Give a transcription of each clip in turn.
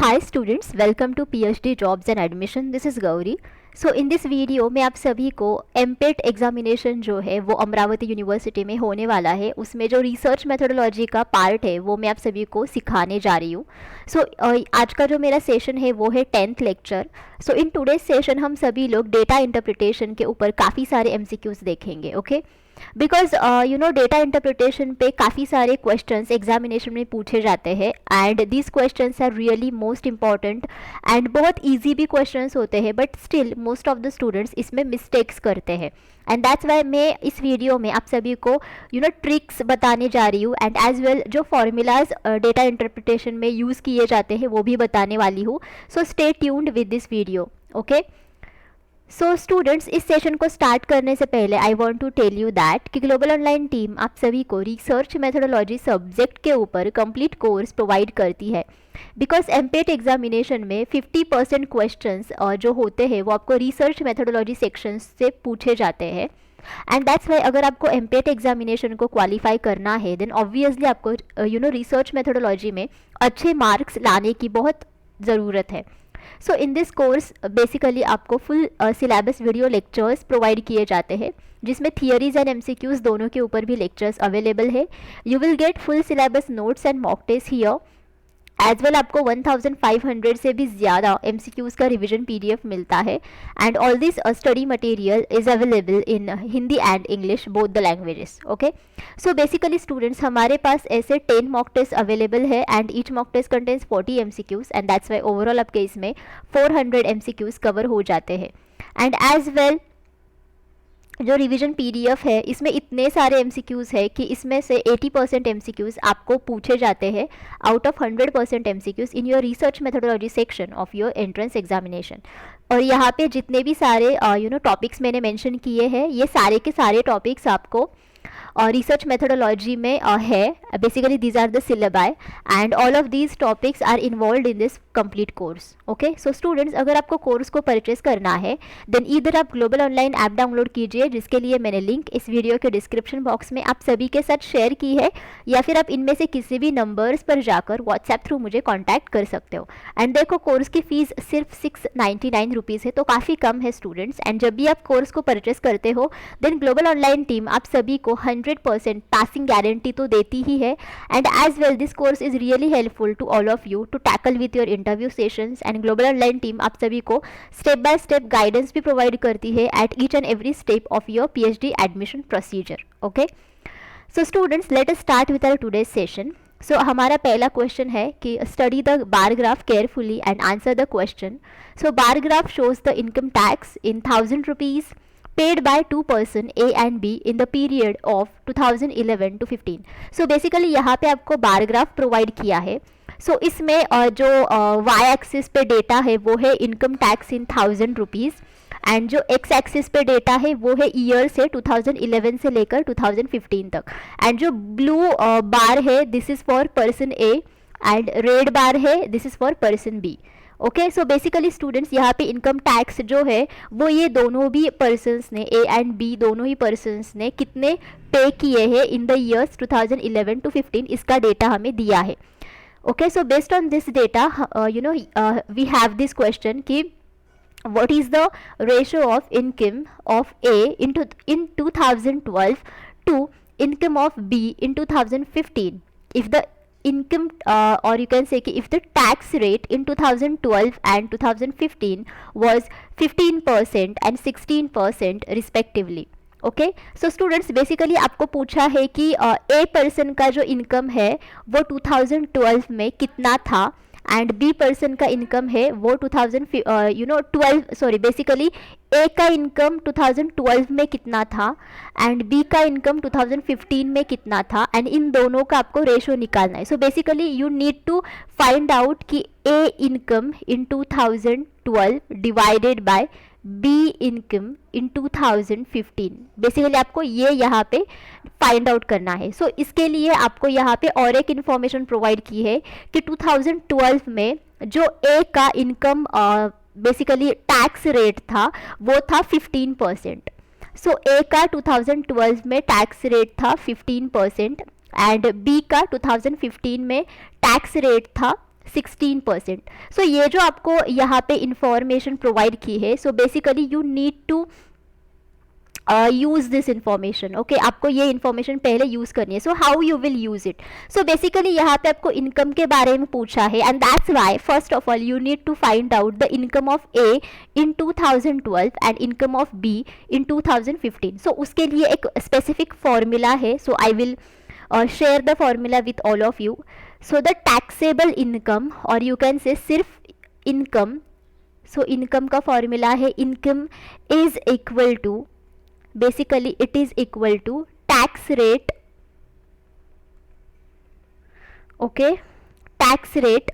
Hi students, welcome to PhD Jobs and Admission. This is Gauri. So in this video मैं आप सभी को MPET examination जो है वो अमरावती यूनिवर्सिटी में होने वाला है, उसमें जो रिसर्च मेथोडोलॉजी का पार्ट है वो मैं आप सभी को सिखाने जा रही हूँ. सो आज का जो मेरा सेशन है वो है 10th lecture. So in today's session हम सभी लोग डेटा इंटरप्रिटेशन के ऊपर काफ़ी सारे MCQs देखेंगे. ओके, बिकॉज डेटा इंटरप्रिटेशन पे काफ़ी सारे क्वेश्चंस एग्जामिनेशन में पूछे जाते हैं and this questions are really most important and बहुत इजी भी क्वेश्चंस होते हैं, but still most of the students इसमें मिस्टेक्स करते हैं. एंड दैट्स वाई मैं इस वीडियो में आप सभी को ट्रिक्स बताने जा रही हूँ एंड एज वेल जो फॉर्मूलाज डेटा इंटरप्रिटेशन में यूज़ किए जाते हैं वो भी बताने वाली हूँ. So stay tuned with this video. Okay, so students, इस सेशन को स्टार्ट करने से पहले I want to tell you that कि ग्लोबल ऑनलाइन टीम आप सभी को रिसर्च मेथोडोलॉजी सब्जेक्ट के ऊपर कंप्लीट कोर्स प्रोवाइड करती है. बिकॉज एमपेट एग्जामिनेशन में 50% क्वेश्चंस जो होते हैं वो आपको रिसर्च मेथोडोलॉजी सेक्शन से पूछे जाते हैं. एंड दैट्स वाई अगर आपको एमपेट एग्जामिनेशन को क्वालिफाई करना है देन ऑब्वियसली आपको रिसर्च मेथोडोलॉजी में अच्छे मार्क्स लाने की बहुत ज़रूरत है. सो इन दिस कोर्स बेसिकली आपको full syllabus video lectures provide किए जाते हैं जिसमें थियरीज एंड MCQs दोनों के ऊपर भी लेक्चर्स अवेलेबल है. You will get full syllabus notes and mock test here. As well आपको 1500 से भी ज़्यादा MCQs का रिविजन PDF मिलता है and all this study material is available in Hindi and English both the languages. Okay, so basically students हमारे पास ऐसे 10 मॉक टेस्ट अवेलेबल है and each mock test contains 40 MCQs and that's why overall आपके इसमें 400 MCQs cover हो जाते हैं. And as well जो रिवीजन PDF है इसमें इतने सारे MCQs है कि इसमें से 80% MCQs आपको पूछे जाते हैं out of 100% MCQs in your research methodology section of your entrance examination. और यहाँ पे जितने भी सारे टॉपिक्स मैंने मेंशन किए हैं ये सारे के सारे टॉपिक्स आपको रिसर्च मेथोडोलॉजी में है. Basically these are the syllabi and all of these topics are involve in this complete course. Okay, so students अगर आपको कोर्स को परचेस करना है देन इधर आप ग्लोबल ऑनलाइन ऐप डाउनलोड कीजिए जिसके लिए मैंने लिंक इस वीडियो के डिस्क्रिप्शन बॉक्स में आप सभी के साथ शेयर की है, या फिर आप इनमें से किसी भी नंबर्स पर जाकर व्हाट्सएप थ्रू मुझे कॉन्टैक्ट कर सकते हो. एंड देखो कोर्स की फ़ीस सिर्फ 699 रुपीज़ है, तो काफ़ी कम है स्टूडेंट्स. एंड जब भी आप कोर्स को परचेस करते हो देन ग्लोबल ऑनलाइन टीम आप सभी को 100% पासिंग गारंटी तो देती ही है. And as well this course is really helpful to all of you to tackle with your interview sessions. And global online team आप सभी को स्टेप बाय स्टेप गाइडेंस भी प्रोवाइड करती है at each and every step of your PhD admission procedure. Okay, so students let us start with our today's session. So हमारा पहला question है कि study the bar graph carefully and answer the question. So bar graph shows the income tax in 1000 rupees paid by two person A and B in the period of 2011 to 15. So basically यहाँ पे आपको bar graph provide किया है. सो इसमें जो y axis पे data है वो है income tax in 1000 rupees and जो x एक्सिस पे डेटा है वो है ईयर से 2011 से लेकर 2015 तक. एंड जो ब्लू बार है this is for person A and red bar है this is for person B. Okay, so basically students यहाँ पे इनकम टैक्स जो है वो ये दोनों भी पर्सन्स ने A एंड B दोनों ही पर्सन्स ने कितने पे किए हैं इन द ईयर्स 2011 to 15 इसका डेटा हमें दिया है. Okay, so based on this data we have this question कि what is the ratio of income of A in 2012 to income of B in 2015 if the income or you can say if the tax rate in 2012 and 2015 was 15% and 16% respectively. Okay, so students basically आपको पूछा है कि A person का जो income है वो 2012 में कितना था एंड B पर्सन का इनकम है वो 12 बेसिकली A का इनकम 2012 में कितना था एंड B का इनकम 2015 में कितना था एंड इन दोनों का आपको रेशो निकालना है. So basically you need to find out कि A income in 2012 divided by B income in 2015. Basically आपको ये यहाँ पे फाइंड आउट करना है. सो इसके लिए आपको यहाँ पे और एक इन्फॉर्मेशन प्रोवाइड की है कि 2012 में जो A का इनकम बेसिकली टैक्स रेट था वो था 15%. सो A का 2012 में टैक्स रेट था 15% एंड B का 2015 में टैक्स रेट था 16%. सो ये जो आपको यहाँ पे इंफॉर्मेशन प्रोवाइड की है, so basically you need to use this information. Okay, आपको ये इंफॉर्मेशन पहले यूज़ करनी है. So how you will use it? So basically यहाँ पे आपको इनकम के बारे में पूछा है, and that's why first of all you need to find out the income of A in 2012 and income of B in 2015. So उसके लिए एक स्पेसिफिक फॉर्मूला है. So I will share the formula with all of you. So the taxable income, और you can say सिर्फ income. So income का formula है, income is equal to, basically it is equal to tax rate. ओके, tax rate,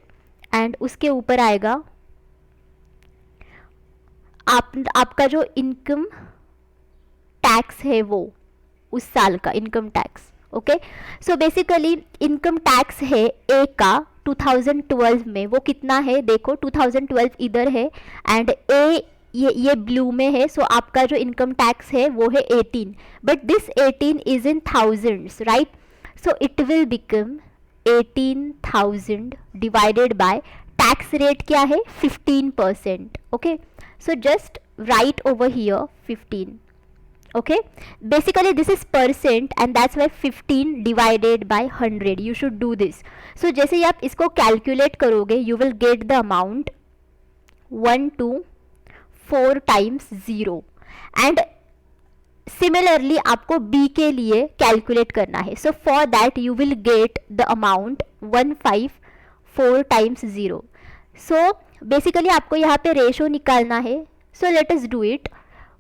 and उसके ऊपर आएगा आपका जो इनकम टैक्स है वो उस साल का income tax. Okay, so basically income tax है ए का 2012 में, वो कितना है देखो, 2012 इधर है एंड ए ये ब्लू में है. सो आपका जो इनकम टैक्स है वो है 18, but this 18 is in thousands, right? So it will become 18,000 divided by tax rate क्या है 15%. Okay, so just right over here 15. Okay, basically this is percent and that's why 15 divided by 100. You should do this. So जैसे ही आप इसको calculate करोगे you will get the amount 124 times 0. And similarly आपको B के लिए calculate करना है. So for that you will get the amount 154 times 0. So basically आपको यहाँ पे रेशो निकालना है. So let us do it.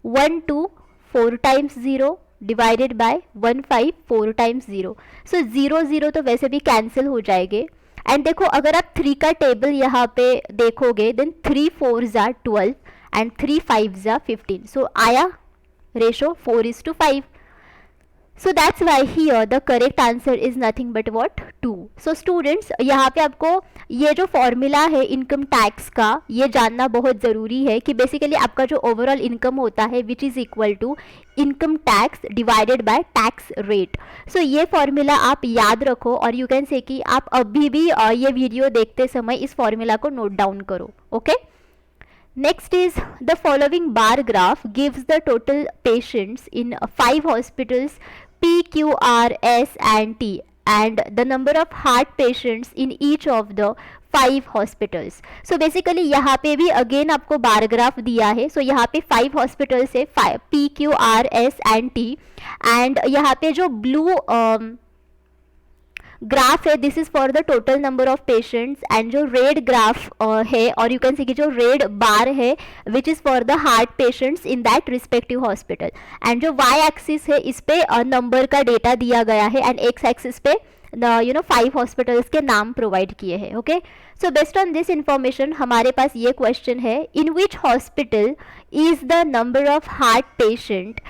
124 times 0 divided by 154 times 0. सो 0 0 तो वैसे भी कैंसिल हो जाएंगे. एंड देखो अगर आप 3 का टेबल यहाँ पे देखोगे देन 3 4s are 12 एंड 3 5s are 15. सो आया ratio 4:5. So that's why here the correct answer is nothing but what 2. So students यहाँ पे आपको ये जो फॉर्मूला है इनकम टैक्स का ये जानना बहुत ज़रूरी है कि बेसिकली आपका जो ओवरऑल इनकम होता है which is equal to income tax divided by tax rate. So ये फॉर्मूला आप याद रखो और यू कैन से कि आप अभी भी ये वीडियो देखते समय इस फॉर्मूला को नोट डाउन करो. Okay, next is the following bar graph gives the total patients in 5 hospitals P, Q, R, S and T and the number of heart patients in each of the 5 hospitals. So basically यहाँ पे भी again आपको bar graph दिया है. So यहाँ पे 5 hospitals है, P, Q, R, S and T and यहाँ पे जो blue ग्राफ है this is for the total number of patients and जो रेड ग्राफ है और यू कैन सी कि जो रेड बार है which is for the heart patients in that respective hospital. And जो वाई एक्सिस है इस पे नंबर का डेटा दिया गया है एंड एक्स एक्सिस पे 5 हॉस्पिटल्स के नाम प्रोवाइड किए हैं. Okay, so based on this information हमारे पास ये क्वेश्चन है, in which hospital is the number of heart patient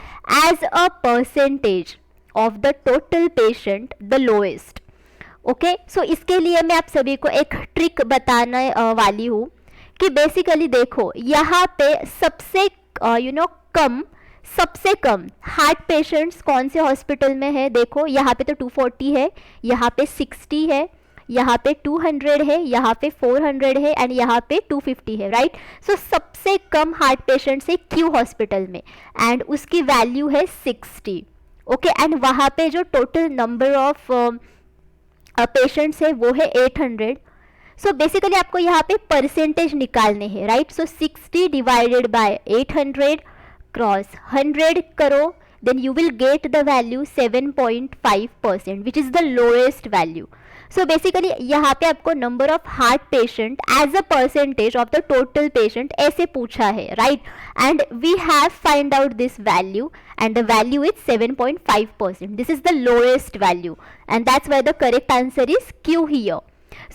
as a percentage of the total patient the lowest. Okay, so इसके लिए मैं आप सभी को एक ट्रिक बताने वाली हूँ कि बेसिकली देखो यहाँ पे सबसे सबसे कम हार्ट पेशेंट्स कौन से हॉस्पिटल में है. देखो यहाँ पे तो 240 है, यहाँ पे 60 है, यहाँ पे 200 है, यहाँ पे 400 है एंड यहाँ पे 250 है, राइट? सो सबसे कम हार्ट पेशेंट्स है क्यू हॉस्पिटल में एंड उसकी वैल्यू है 60. ओके, एंड वहाँ पे जो टोटल नंबर ऑफ पेशेंट्स है वो है 800. सो बेसिकली आपको यहाँ पे परसेंटेज निकालने हैं, right? So 60 divided by 800 cross 100 करो then you will get the value 7.5% which is the lowest value. So basically यहाँ पे आपको number of heart patient as a percentage of the total patient ऐसे पूछा है, right? And we have find out this value and the value is 7.5%. This is the lowest value and that's why the correct answer is Q here.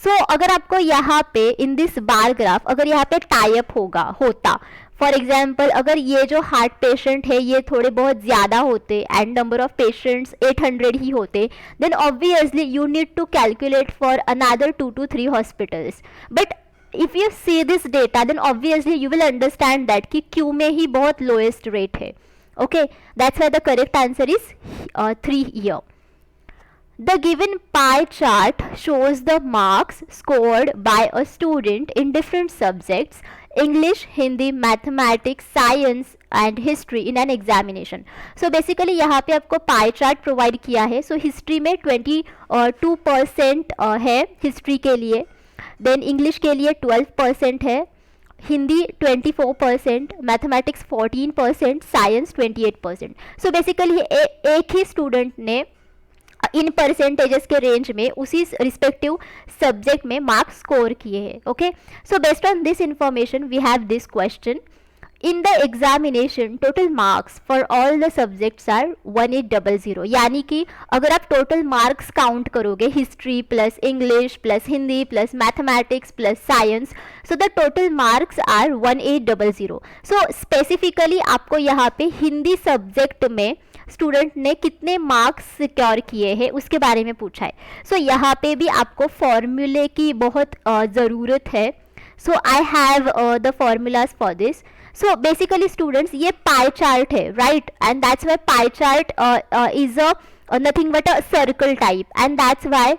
So अगर आपको यहाँ पे in this bar graph अगर यहाँ पे tie up होता for example अगर ये जो हार्ट पेशेंट है ये थोड़े बहुत ज़्यादा होते एंड नंबर ऑफ पेशेंट्स 800 ही होते then obviously you need to calculate for another 2 to 3 hospitals. But if you see this data then obviously you will understand that कि क्यू में ही बहुत लोएस्ट रेट है. Okay, that's why the correct answer is 3 here. The given pie chart shows the marks scored by a student in different subjects English, Hindi, Mathematics, Science and History in an examination. So basically यहाँ पे आपको pie chart provide किया है. So history में 22% है history के लिए, then English के लिए 12% है, हिंदी 24%, मैथमेटिक्स 14%, साइंस 28%. सो बेसिकली एक ही स्टूडेंट ने इन परसेंटेजेस के रेंज में उसी रिस्पेक्टिव सब्जेक्ट में मार्क्स स्कोर किए हैं. Okay, so based on this information we have this question. In the examination total marks for all the subjects are 1800. यानी कि अगर आप टोटल मार्क्स काउंट करोगे history plus English plus Hindi plus mathematics plus science, so the total marks are 1800. So specifically आपको यहाँ पे Hindi subject में student ने कितने मार्क्स सिक्योर किए हैं उसके बारे में पूछा है. सो यहाँ पे भी आपको फॉर्मूले की बहुत ज़रूरत है. So I have the formulas for this. So basically students ये पाई चार्ट है, right, and that's why pie chart is nothing but a circle type, and that's why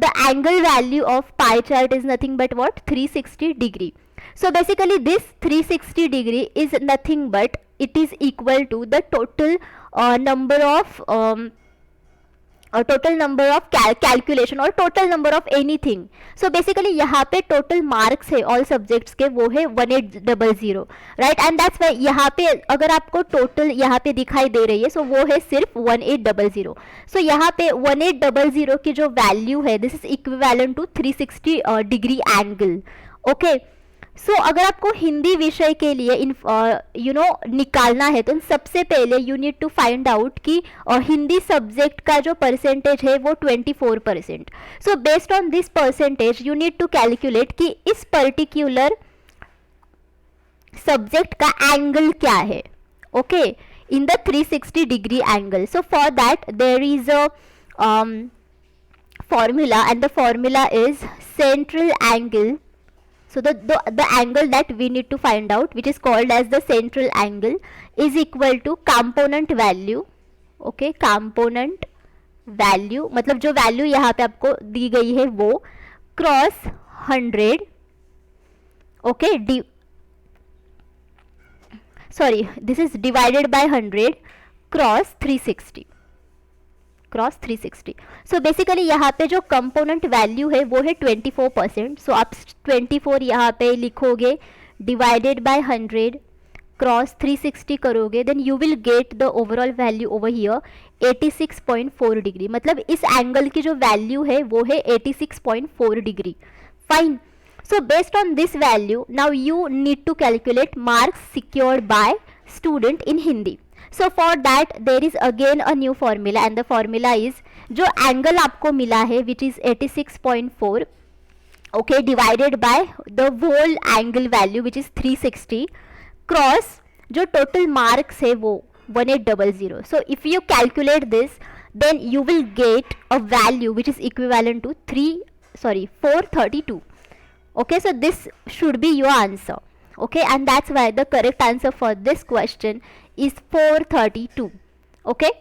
the angle value of pie chart is nothing but what, 360 degree. So basically this 360 degree is nothing but it is equal to the total number of calculation और total number of anything. So basically यहाँ पे total marks है all subjects के वो है 1800, right, and that's Y यहाँ पे अगर आपको टोटल यहाँ पे दिखाई दे रही है सो वो है सिर्फ 1800. सो यहाँ पे 1800 की जो वैल्यू है this is equivalent to 360 degree angle. Okay, so अगर आपको हिंदी विषय के लिए निकालना है तो सबसे पहले you need to find out कि हिंदी सब्जेक्ट का जो परसेंटेज है वो 24%. So based on this percentage you need to calculate कि इस पर्टिकुलर सब्जेक्ट का एंगल क्या है. Okay, in the 360 degree angle. So for that there is a formula, and the formula is central angle. So the angle that we need to find out, which is called as the central angle, is equal to component value. Okay, component value मतलब जो value यहाँ पे आपको दी गई है वो cross 100. Okay, sorry this is divided by 100 cross 360. So basically यहाँ पे जो कंपोनेंट वैल्यू है वो है 24%. सो आप 24 यहाँ पे लिखोगे डिवाइडेड बाय 100 क्रॉस 360 करोगे, then you will get the overall value over here 86.4 degree. मतलब इस एंगल की जो वैल्यू है वो है 86.4 degree. Fine. So based on this value now you need to calculate marks secured by student in Hindi. So for that there is again a new formula, and the formula is जो angle आपको मिला है which is 86.4, okay, divided by the whole angle value which is 360 cross जो total marks है वो 1800. So if you calculate this then you will get a value which is equivalent to 432. Okay, so this should be your answer. Okay, and that's why the correct answer for this question is 432. Okay,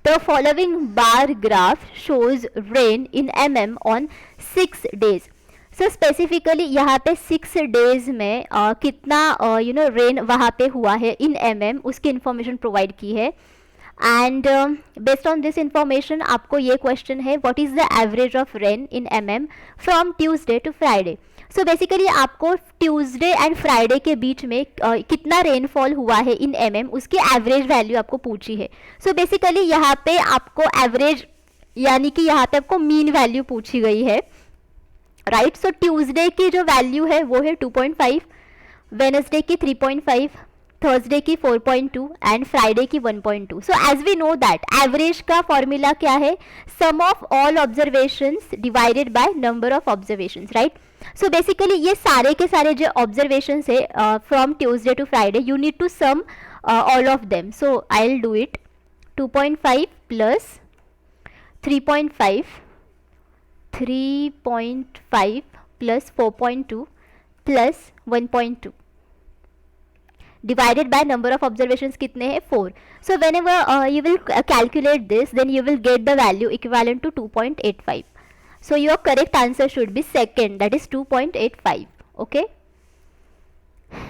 the following bar graph shows rain in mm on 6 days. So specifically यहाँ पे 6 days में कितना rain वहाँ पे हुआ है in mm उसकी information provide की है. And based on this information आपको ये क्वेश्चन है what is the average of rain in mm from Tuesday to Friday. So basically आपको ट्यूसडे एंड फ्राइडे के बीच में कितना रेनफॉल हुआ है इन mm उसकी एवरेज वैल्यू आपको पूछी है. सो बेसिकली यहाँ पे आपको एवरेज यानी कि यहाँ पे आपको मीन वैल्यू पूछी गई है, राइट. सो ट्यूसडे की जो वैल्यू है वो है 2.5, वेनसडे की 3.5, थर्सडे की 4.2 एंड फ्राइडे की 1.2. So as we know that average का फॉर्मूला क्या है, sum of all observations divided by number of observations, right. So basically ये सारे के सारे जो ऑब्जर्वेशंस है from Tuesday to Friday you need to sum all of them. So I will do it. 2.5 plus 3.5 plus 4.2 plus 1.2. Divided by number of observations कितने हैं 4. So whenever you will calculate this then you will get the value equivalent to 2.85. So your correct answer should be second, that is 2.85. Okay.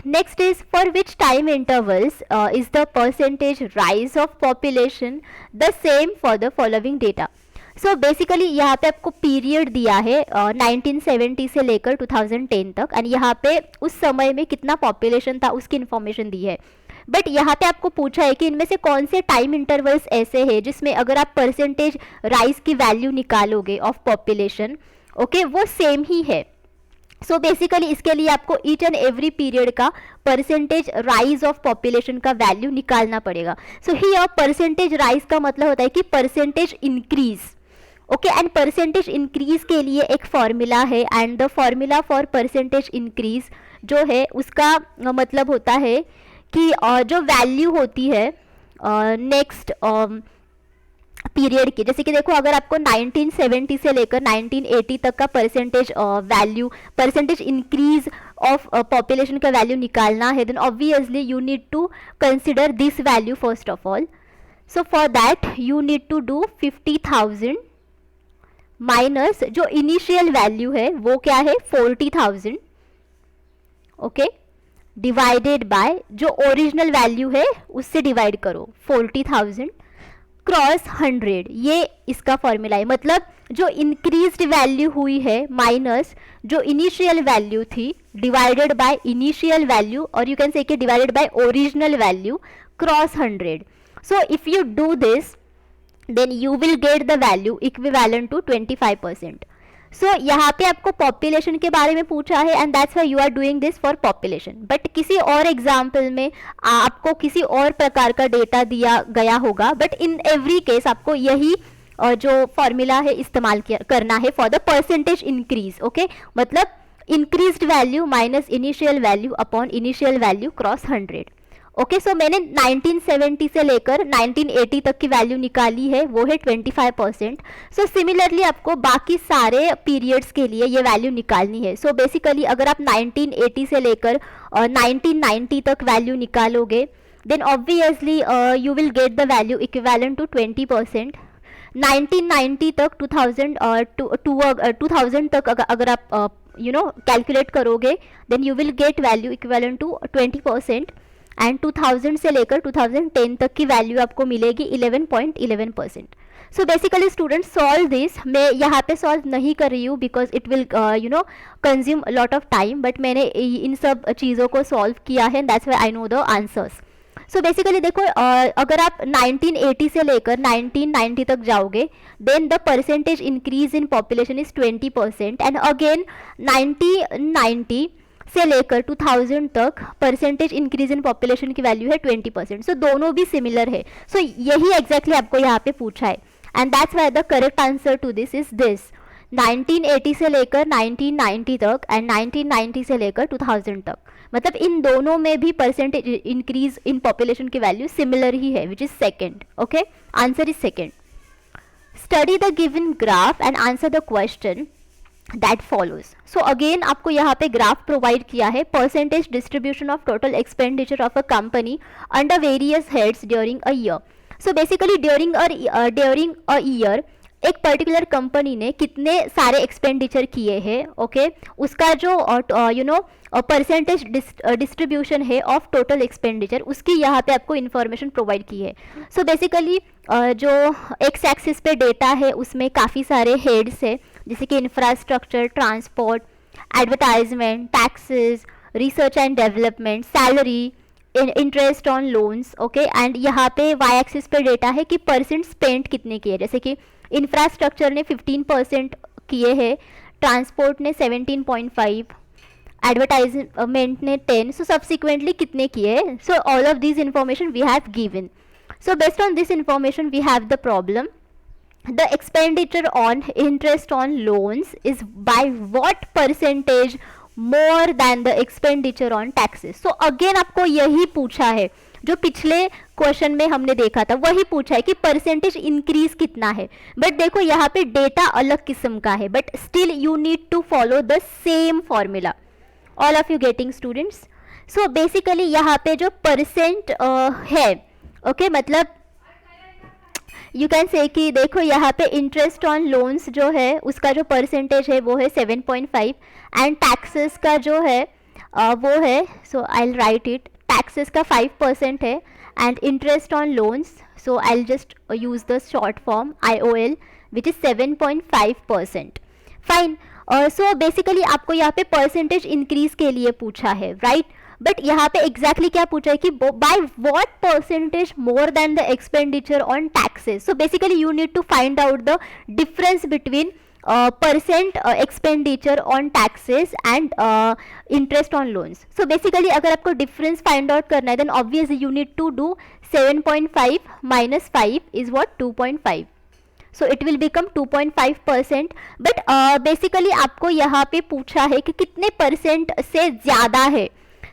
Next is, for which time intervals is the percentage rise of population the same for the following data. So basically यहाँ पे आपको period दिया है 1970 से लेकर 2010 तक, and यहाँ पे उस समय में कितना पॉपुलेशन था उसकी इन्फॉर्मेशन दी है. बट यहाँ पे आपको पूछा है कि इनमें से कौन से टाइम इंटरवल्स ऐसे हैं जिसमें अगर आप परसेंटेज राइज की वैल्यू निकालोगे ऑफ पॉपुलेशन, ओके, वो सेम ही है. सो बेसिकली इसके लिए आपको ईच एंड एवरी पीरियड का परसेंटेज राइज ऑफ पॉपुलेशन का वैल्यू निकालना पड़ेगा. सो हियर परसेंटेज राइज का मतलब होता है कि percentage increase. Okay, and percentage increase के लिए एक फॉर्मूला है, and the formula for percentage increase जो है उसका मतलब होता है कि जो वैल्यू होती है नेक्स्ट पीरियड की, जैसे कि देखो अगर आपको 1970 से लेकर 1980 तक का percentage value, percentage increase of population का वैल्यू निकालना है, then obviously you need to consider this value first of all. So for that you need to do 50,000 minus जो इनिशियल वैल्यू है वो क्या है 40,000. ओके, डिवाइडेड बाय जो original value है उससे डिवाइड करो 40,000 क्रॉस 100. ये इसका फॉर्मूला है. मतलब जो इंक्रीज्ड वैल्यू हुई है माइनस जो इनिशियल वैल्यू थी डिवाइडेड बाय इनिशियल वैल्यू, और यू कैन से कि divided by original value cross 100. So if you do this then you will get the value equivalent to 25%. So यहाँ पे आपको population के बारे में पूछा है, and that's why you are doing this for population. But किसी और एग्जाम्पल में आपको किसी और प्रकार का डेटा दिया गया होगा, बट इन एवरी केस आपको यही जो फॉर्मूला है इस्तेमाल करना है for the percentage increase. Okay, मतलब increased value minus initial value upon initial value cross 100. Okay, so मैंने 1970 से लेकर 1980 तक की वैल्यू निकाली है, वो है 25%. सो सिमिलरली आपको बाकी सारे पीरियड्स के लिए ये वैल्यू निकालनी है. सो बेसिकली अगर आप 1980 से लेकर 1990 तक वैल्यू निकालोगे then obviously you will get the value equivalent to 20%. 1990 तक 2000 तक अगर आप कैलकुलेट करोगे then you will get value equivalent to 20%, and 2000 से लेकर 2010 तक की वैल्यू आपको मिलेगी 11.11%. So basically students solve this. मैं यहाँ पे सॉल्व नहीं कर रही हूँ because it will consume lot of time, but मैंने इन सब चीज़ों को सॉल्व किया है, that's why I know the answers. So basically देखो अगर आप 1980 से लेकर 1990 तक जाओगे then the percentage increase in population is 20%, and again 1990 से लेकर 2000 तक परसेंटेज इंक्रीज इन पॉपुलेशन की वैल्यू है 20%. सो दोनों भी सिमिलर है. सो यही एग्जैक्टली आपको यहाँ पे पूछा है, and that's why the correct answer to this is this 1980 से लेकर 1990 तक एंड 1990 से लेकर 2000 तक. मतलब इन दोनों में भी परसेंटेज इंक्रीज इन पॉपुलेशन की वैल्यू सिमिलर ही है, which is second. Okay, answer is second. Study the given graph and answer the question that follows. So again आपको यहाँ पे ग्राफ प्रोवाइड किया है percentage distribution of total expenditure of a company under various heads during a year. So basically during a year एक particular company ने कितने सारे expenditure किए हैं, ओके, उसका जो परसेंटेज डिस्ट्रीब्यूशन है ऑफ टोटल एक्सपेंडिचर उसकी यहाँ पे आपको इन्फॉर्मेशन प्रोवाइड की है. सो बेसिकली जो एक्स एक्सिस पे डेटा है उसमें काफ़ी सारे हेड्स है, जैसे कि infrastructure, transport, advertisement, taxes, research and development, salary, interest on loans. Okay, and यहाँ पे वाई एक्सिस पे डेटा है कि परसेंट स्पेंड कितने किए, जैसे कि इंफ्रास्ट्रक्चर ने 15% किए हैं, ट्रांसपोर्ट ने 17.5, एडवर्टाइजमेंट ने 10. सो सब्सिक्वेंटली कितने किए. So all of this information we have given. So based on this information we have the problem. The expenditure on interest on loans is by what percentage more than the expenditure on taxes. So again आपको यही पूछा है जो पिछले question में हमने देखा था, वही पूछा है कि परसेंटेज इंक्रीज कितना है. बट देखो यहाँ पे डेटा अलग किस्म का है, but still you need to follow the same formula. All of you getting students? So basically यहाँ पे जो परसेंट है, ओके मतलब यू कैन से कि देखो यहाँ पे इंटरेस्ट ऑन लोन्स जो है उसका जो परसेंटेज है वो है 7.5 एंड टैक्सेस का जो है वो है, so I will write it, taxes का 5% है and interest on loans, so I will just use the short form IOL which is 7.5%. Fine. So basically आपको यहाँ पे परसेंटेज इंक्रीज के लिए पूछा है, राइट? बट यहाँ पे एग्जैक्टली क्या पूछा है कि by what percentage more than the expenditure on taxes. So basically you need to find out the difference between percent expenditure on taxes and interest on loans. So basically अगर आपको difference find out करना है then obviously you need to do 7.5 minus 5 is what 2.5. So it will become 2.5%. But basically आपको यहाँ पे पूछा है कि कितने परसेंट से ज़्यादा है.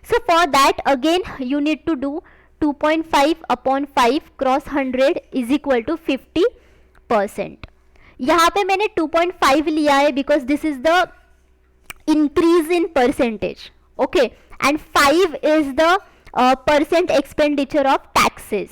So for that again you need to do 2.5 upon 5 cross 100 is equal to 50%. यहाँ पे मैंने 2.5 लिया है because this is the increase in percentage, okay, and 5 is the percent expenditure of taxes,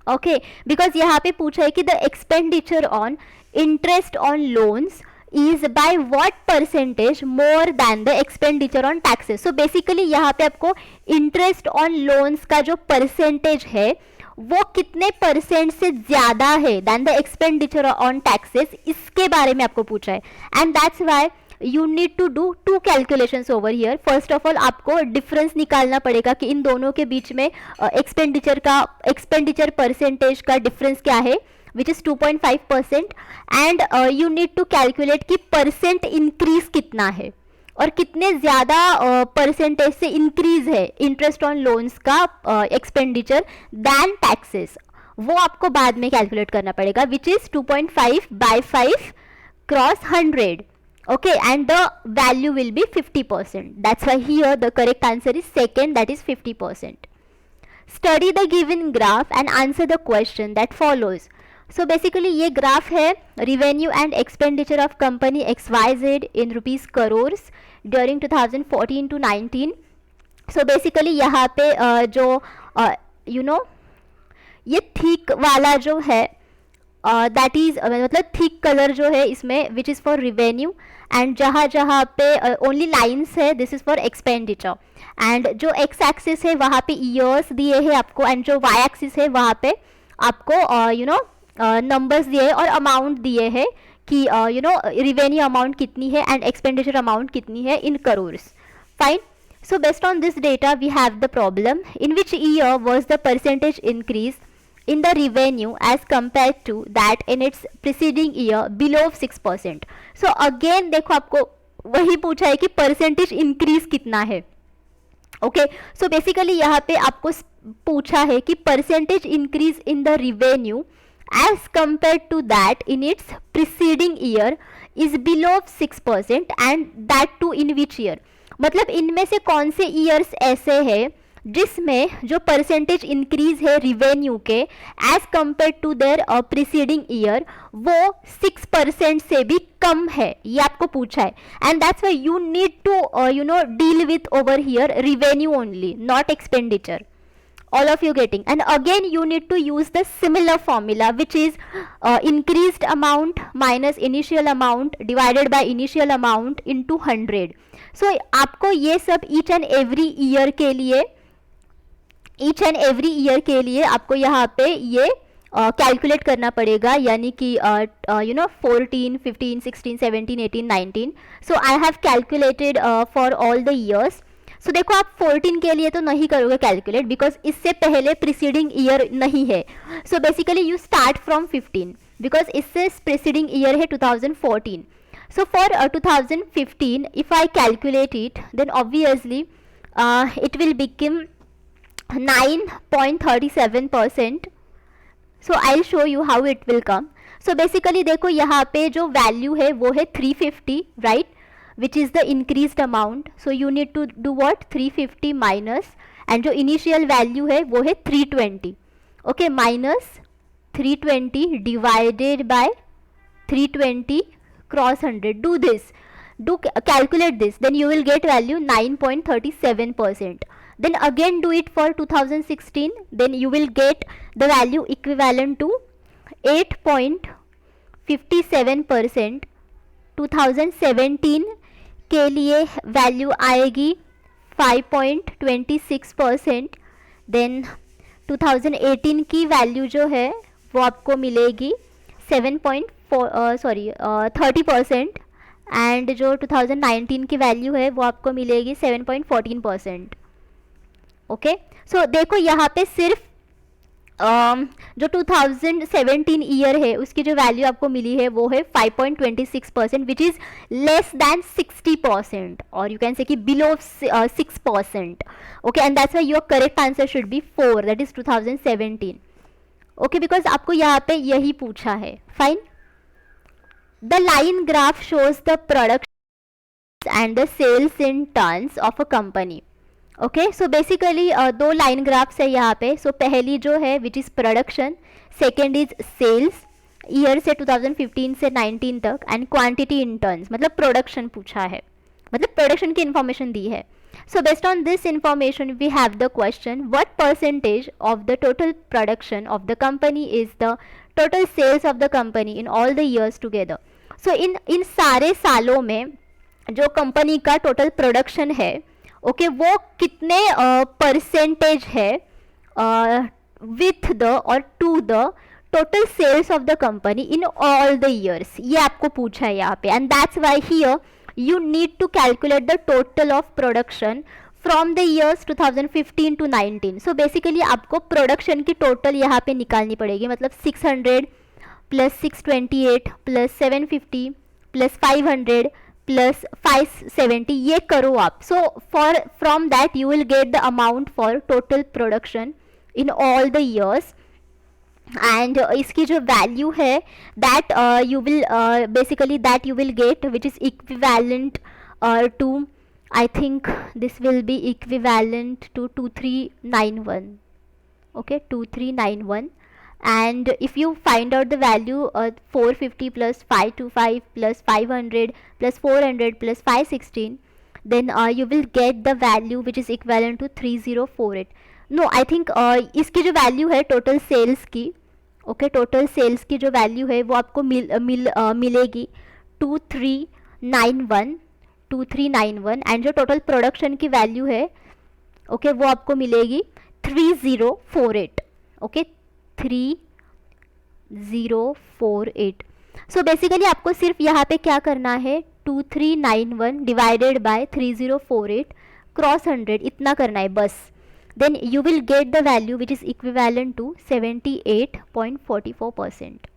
okay, because यहाँ पे पूछा है कि the expenditure on interest on loans is by what percentage more than the expenditure on taxes. So basically यहाँ पे आपको interest on loans का जो परसेंटेज है वो कितने परसेंट से ज़्यादा है then the expenditure on taxes, इसके बारे में आपको पूछा है. And that's why you need to do 2 calculations over here. First of all आपको डिफरेंस निकालना पड़ेगा कि इन दोनों के बीच में एक्सपेंडिचर परसेंटेज का डिफरेंस क्या है, which is 2.5%. And you need to calculate कि परसेंट इंक्रीज कितना है और कितने ज़्यादा परसेंटेज से इंक्रीज है इंटरेस्ट ऑन लोन्स का एक्सपेंडिचर दैन टैक्सेस, वो आपको बाद में कैलकुलेट करना पड़ेगा, which is 2.5 by 5 cross 100. Okay, and the value will be 50%. That's why here the correct answer is second, that is 50%. Study the given graph and answer the question that follows. So basically ये graph है revenue and expenditure of company XYZ in rupees crores during 2014 to 19. So basically यहाँ पे जो you know ये thick वाला जो है that is मतलब थिक कलर जो है इसमें which is for revenue, and जहाँ जहाँ पे ओनली लाइन्स है this is for expenditure. And जो एक्स एक्सिस है वहाँ पे ईयर्स दिए हैं आपको, एंड जो वाई एक्सिस है वहाँ पे आपको यू नो नंबर्स दिए हैं और अमाउंट दिए हैं कि यू नो रिवेन्यू अमाउंट कितनी है एंड एक्सपेंडिचर अमाउंट कितनी है in crores. Fine. So based on this data we have the problem, in which year was the percentage increase in the revenue as compared to that in its preceding year below 6%. So again देखो आपको वही पूछा है कि percentage increase कितना है. Okay, so basically यहाँ पे आपको पूछा है कि percentage increase in the revenue as compared to that in its preceding year is below 6% and that too in which year. मतलब इनमें से कौन से ईयर्स ऐसे हैं जिसमें जो परसेंटेज इंक्रीज है रिवेन्यू के as compare to their preceding year वो 6% से भी कम है, ये आपको पूछा है. And that's why you need to you know deal with over here revenue only, not expenditure. All of you getting? And again you need to use the similar formula which is increased amount minus initial amount divided by initial amount into 100. So आपको ये सब each and every year के लिए आपको यहाँ पे ये calculate करना पड़ेगा, यानी कि you know 14, 15, 16, 17, 18, 19. So I have calculated for all the years. So देखो आप 14 के लिए तो नहीं करोगे कैलकुलेट बिकॉज इससे पहले प्रीसीडिंग ईयर नहीं है. So basically you start from 15 because इससे प्रीसीडिंग ईयर है 2014. So for 2015 if I calculate it then obviously it will become 9.37%. So I will show you how it will come. So basically देखो यहाँ पे जो value है वो है 350, right, which is the increased amount. So you need to do what? 350 minus, and जो initial value है वो है 320. Okay, minus 320 divided by 320 cross 100. Do this. Do calculate this. Then you will get value 9.37%. then again do it for 2016, then you will get the value equivalent to 8.57%. 2017 के लिए value आएगी 5.26%. Then 2018 की value जो है वो आपको मिलेगी 30%. And जो 2019 की वैल्यू है वो आपको मिलेगी 7.14%. ओके, सो देखो यहाँ पे सिर्फ जो 2017 ईयर है उसकी जो वैल्यू आपको मिली है वो है 5.26%, विच इज़ लेस दैन 60%, और यू कैन से कि below 6%. Okay, and that's why your correct answer should be 4, that is 2017. Okay, because आपको यहाँ पे यही पूछा है. Fine. The line graph shows the production and the sales in terms of a company. Okay, so basically दो line graphs है यहाँ पे. सो पहली जो है which is production, second is sales year से 2015 से 19 तक, एंड क्वांटिटी इन टर्न्स, मतलब प्रोडक्शन पूछा है, मतलब प्रोडक्शन की इन्फॉर्मेशन दी है. So based on this information we have the question, what percentage of the total production of the company is the total sales of the company in all the years together. So इन सारे सालों में जो company का total production है, okay, वो कितने percentage है विथ द और to the total sales of the company in all the years, ये आपको पूछा है यहाँ पे. And that's why here you need to calculate the total of production from the years 2015 to 19. So basically आपको production की total यहाँ पे निकालनी पड़ेगी, मतलब 600 प्लस 628 प्लस 750 प्लस 500 प्लस 570, ये करो आप. So from that you will get the amount for total production in all the years. And इसकी जो वैल्यू है that you will basically that you will get which is equivalent to, I think this will be equivalent to 2391. Okay, 2391. And if you find out the value 450 plus 525 plus 500 plus 400 plus 516, then you will get the value which is equivalent to 3048. No, I think इसकी जो value है total sales की, okay, total sales की जो value है वो आपको मिलेगी 2391. एंड जो टोटल प्रोडक्शन की वैल्यू है, ओके, वो आपको मिलेगी 3048. ओके, 3048. सो बेसिकली आपको सिर्फ यहाँ पे क्या करना है, 2391 डिवाइडेड बाय 3048 क्रॉस 100, इतना करना है बस. then you will get the value which is equivalent to 78.44%.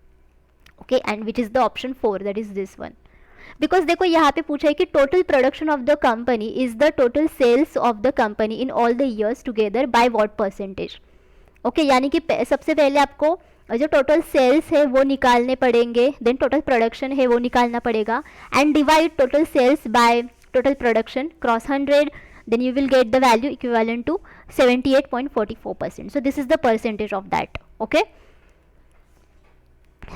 okay, and which is the option 4, that is this one. because देखो यहाँ पे पूछा है कि total production of the company is the total sales of the company in all the years together by what percentage. okay, यानी कि सबसे पहले आपको जो टोटल सेल्स है वो निकालने पड़ेंगे, देन टोटल प्रोडक्शन है वो निकालना पड़ेगा, and divide total sales by total production cross 100, then you will get the value equivalent to 78.44%. so this is the percentage of that. okay,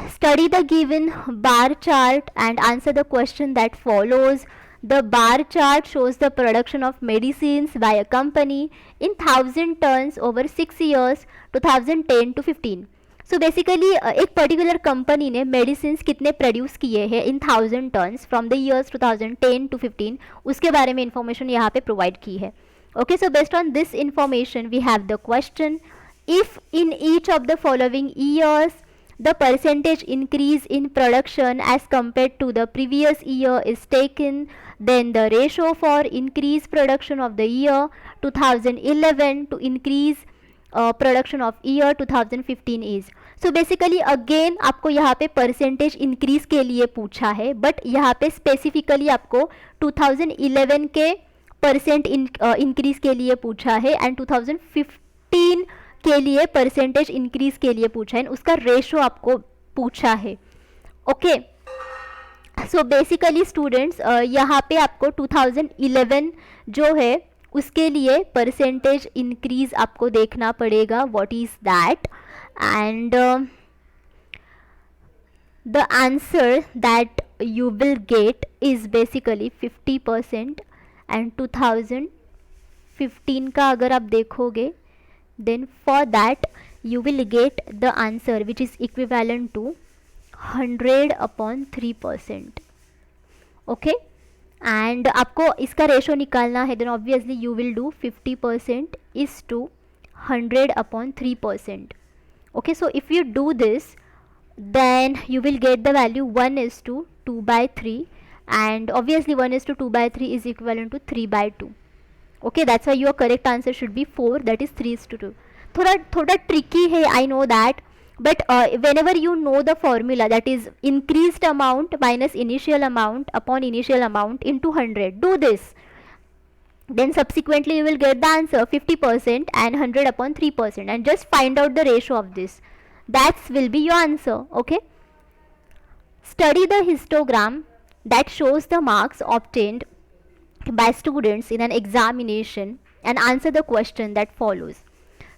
study the given bar chart and answer the question that follows. The bar chart shows the production of medicines by a company in 1000 tons over 6 years 2010 to 15. So basically एक particular company ने medicine कितने produce किए हैं in 1000 tons from the years 2010 to 15, उसके बारे में information यहाँ पे प्रोवाइड की है. Okay, so based on this information we have the question, if in each of the following years the percentage increase in production as compare to the previous year is taken, then the ratio for increased production of the year 2011 to increase production of year 2015 is. So basically again आपको यहाँ पे percentage increase के लिए पूछा है, but यहाँ पे specifically आपको 2011 के परसेंट इंक्रीज के लिए पूछा है, एंड 2015 के लिए परसेंटेज इंक्रीज के लिए पूछा है, उसका रेशो आपको पूछा है. ओके, सो बेसिकली स्टूडेंट्स यहाँ पे आपको 2011 जो है उसके लिए परसेंटेज इंक्रीज आपको देखना पड़ेगा, what is that, and the answer that you will get is basically 50%, and 2015 15 का अगर आप देखोगे, then for that you will get the answer which is equivalent to 100 upon 3%. okay, and आपको इसका रेशो निकालना है, then obviously you will do 50% is to 100 upon 3%. okay, so if you do this, then you will get the value 1 is to 2 by 3, and obviously 1 is to 2 by 3 is equivalent to 3 by 2. okay, that's why your correct answer should be 4, that is 3 is to 2. थोड़ा tricky है, I know that, but whenever you know the formula, that is increased amount minus initial amount upon initial amount into 100, do this, then subsequently you will get the answer 50% and 100 upon 3%, and just find out the ratio of this. That will be your answer. okay, study the histogram that shows the marks obtained by students in an examination and answer the question that follows.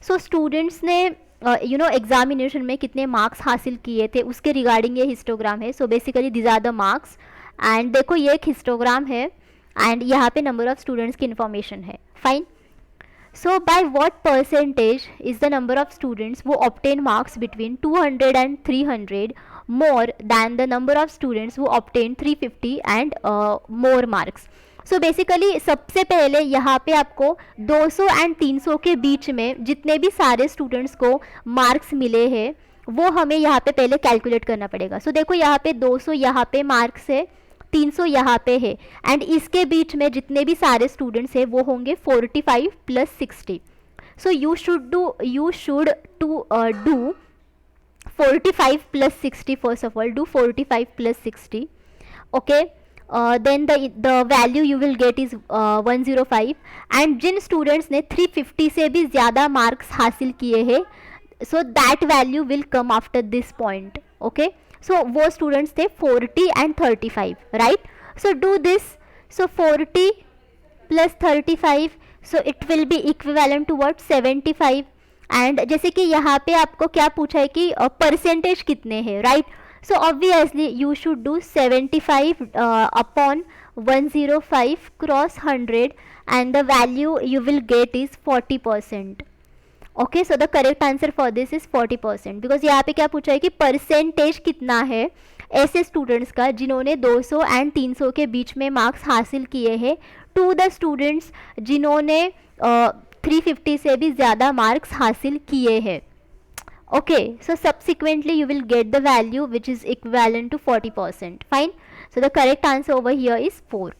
So students ने examination में कितने marks हासिल किए थे उसके regarding ये histogram है. So basically this are the marks, and देखो ये एक हिस्टोग्राम है एंड यहाँ पे नंबर ऑफ स्टूडेंट्स की इन्फॉर्मेशन है. Fine. So by what percentage is the number of students who obtain marks between 200 and 300 more than the number of students who obtain 350 and more marks? So basically सबसे पहले यहाँ पे आपको 200 and 300 के बीच में जितने भी सारे स्टूडेंट्स को मार्क्स मिले हैं वो हमें यहाँ पे पहले कैलकुलेट करना पड़ेगा. So देखो यहाँ पे 200 यहाँ पे मार्क्स है, 300 यहाँ पे है, एंड इसके बीच में जितने भी सारे स्टूडेंट्स हैं वो होंगे 45 plus 60. So you should do 45 plus 60. First of all do 45 plus 60. Okay, then the value you will get is 105. And जिन स्टूडेंट्स ने 350 से भी ज़्यादा मार्क्स हासिल किए हैं, so that value will come after this point. Okay, so वो students थे 40 and 35, right? so do this. so 40 plus 35, so it will be equivalent to what? 75. and जैसे कि यहाँ पे आपको क्या पूछा है कि परसेंटेज कितने हैं, right? so obviously you should do 75 upon 105 cross 100, and the value you will get is 40%. Okay, so the correct answer for this is 40%, because यहाँ पे क्या पूछा है कि परसेंटेज कितना है ऐसे स्टूडेंट्स का जिन्होंने 200 एंड 300 के बीच में मार्क्स हासिल किए हैं टू द स्टूडेंट्स जिन्होंने 350 से भी ज़्यादा मार्क्स हासिल किए हैं. Okay, so subsequently you will get the value which is equivalent to 40%. Fine. So the correct answer over here is 4.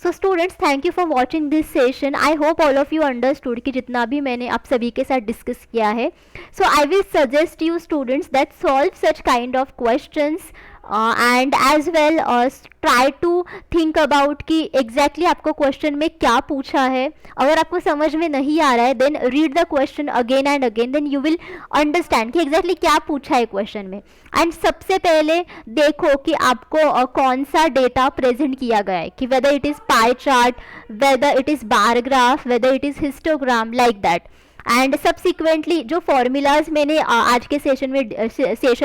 So students, thank you for watching this session. I hope all of you understood कि जितना भी मैंने आप सभी के साथ discuss किया है. So I will suggest you students that solve such kind of questions and as well try to think about कि एग्जैक्टली आपको क्वेश्चन में क्या पूछा है. अगर आपको समझ में नहीं आ रहा है, then read the question again and again, then you will understand कि एग्जैक्टली क्या पूछा है क्वेश्चन में. एंड सबसे पहले देखो कि आपको कौन सा डेटा प्रेजेंट किया गया है, कि whether it is pie chart, whether it is bar graph, whether it is histogram, like that. And subsequently जो फॉर्मूलाज मैंने आज के सेशन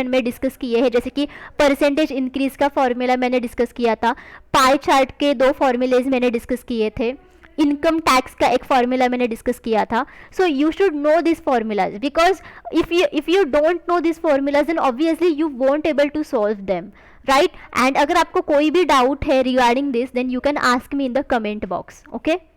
में डिस्कस किए हैं, जैसे कि परसेंटेज इंक्रीज का फॉर्मूला मैंने डिस्कस किया था, पाई चार्ट के 2 फॉर्मूलेज मैंने डिस्कस किए थे, इनकम टैक्स का एक फॉर्मूला मैंने डिस्कस किया था. So you should know this formulas, because if you don't know this formulas then obviously you won't able to solve them, right? And अगर आपको कोई भी डाउट है regarding this, then you can ask me in the comment box. Okay.